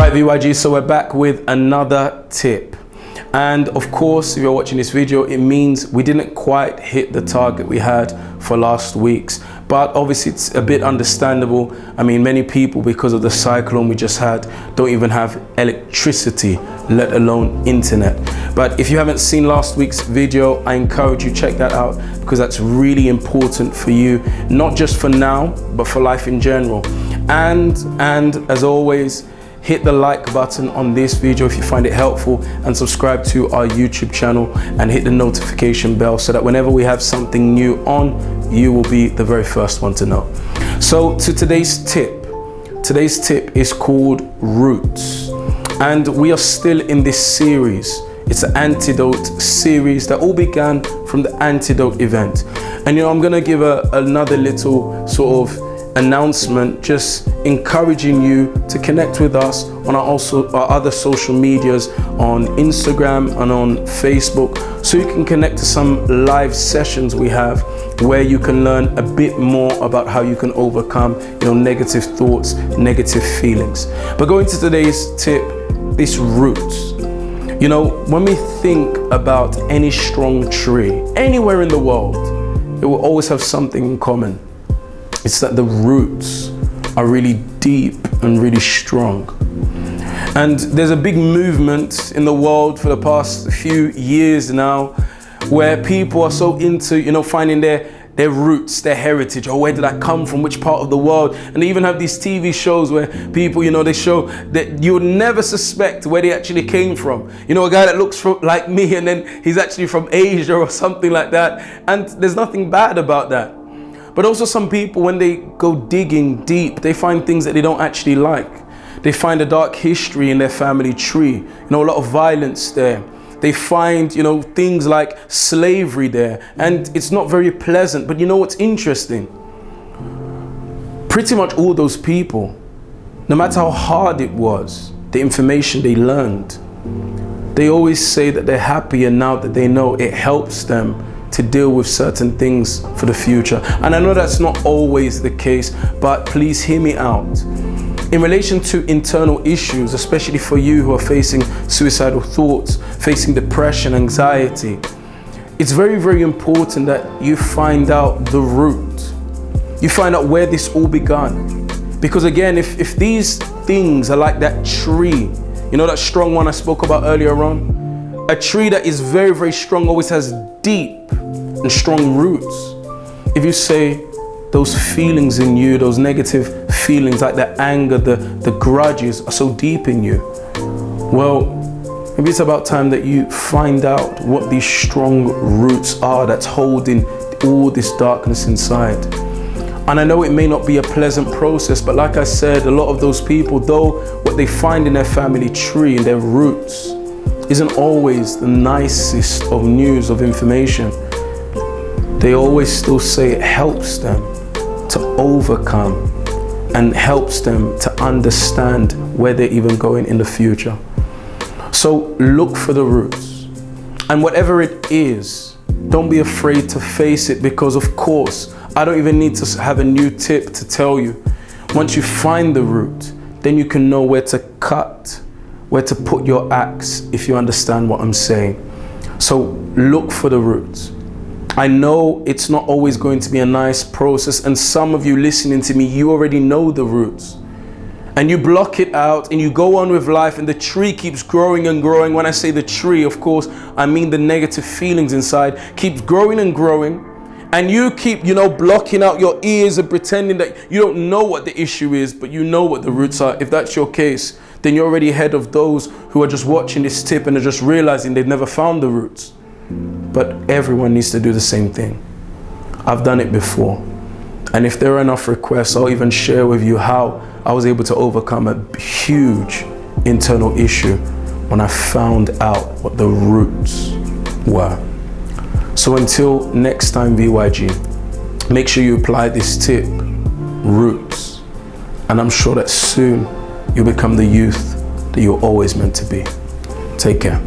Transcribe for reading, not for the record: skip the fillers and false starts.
Right, VYG, so we're back with another tip. And of course, if you're watching this video, it means we didn't quite hit the target we had for last week's. But obviously it's a bit understandable. I mean, many people, because of the cyclone we just had, don't even have electricity, let alone internet. But if you haven't seen last week's video, I encourage you check that out, because that's really important for you, not just for now, but for life in general. And as always, hit the like button on this video if you find it helpful, and subscribe to our YouTube channel and hit the notification bell so that whenever we have something new on, you will be the very first one to know. So to today's tip is called Roots, and we are still in this series. It's an Antidote series that all began from the Antidote event. And you know, I'm gonna give another little sort of announcement, just encouraging you to connect with us on our other social medias, on Instagram and on Facebook, so you can connect to some live sessions we have where you can learn a bit more about how you can overcome, you know, negative thoughts, negative feelings. But going to today's tip, this roots. You know, when we think about any strong tree anywhere in the world, it will always have something in common. It's that the roots are really deep and really strong. And there's a big movement in the world for the past few years now where people are so into, you know, finding their roots, their heritage, or where did I come from, which part of the world. And they even have these TV shows where people, you know, they show that you would never suspect where they actually came from. You know, a guy that looks like me and then he's actually from Asia or something like that. And there's nothing bad about that. But also some people, when they go digging deep, they find things that they don't actually like. They find a dark history in their family tree, you know, a lot of violence there. They find, you know, things like slavery there, and it's not very pleasant. But you know what's interesting? Pretty much all those people, no matter how hard it was, the information they learned, they always say that they're happier now that they know it helps them to deal with certain things for the future. And I know that's not always the case, but please hear me out. In relation to internal issues, especially for you who are facing suicidal thoughts, facing depression, anxiety, it's very, very important that you find out the root. You find out where this all began. Because again, if these things are like that tree, you know, that strong one I spoke about earlier on, a tree that is very, very strong always has deep and strong roots. If you say those feelings in you, those negative feelings like the anger, the grudges are so deep in you, well, maybe it's about time that you find out what these strong roots are that's holding all this darkness inside. And I know it may not be a pleasant process, but like I said, a lot of those people, though what they find in their family tree, in their roots, isn't always the nicest of news, of information, they always still say it helps them to overcome and helps them to understand where they're even going in the future. So look for the roots. And whatever it is, don't be afraid to face it, because of course, I don't even need to have a new tip to tell you. Once you find the root, then you can know where to cut, where to put your axe, if you understand what I'm saying. So look for the roots. I know it's not always going to be a nice process, and some of you listening to me, you already know the roots. And you block it out and you go on with life, and the tree keeps growing and growing. When I say the tree, of course, I mean the negative feelings inside keeps growing and growing. And you keep, you know, blocking out your ears and pretending that you don't know what the issue is, but you know what the roots are. If that's your case, then you're already ahead of those who are just watching this tip and are just realizing they've never found the roots. But everyone needs to do the same thing. I've done it before. And if there are enough requests, I'll even share with you how I was able to overcome a huge internal issue when I found out what the roots were. So until next time, VYG, make sure you apply this tip, roots. And I'm sure that soon you'll become the youth that you're always meant to be. Take care.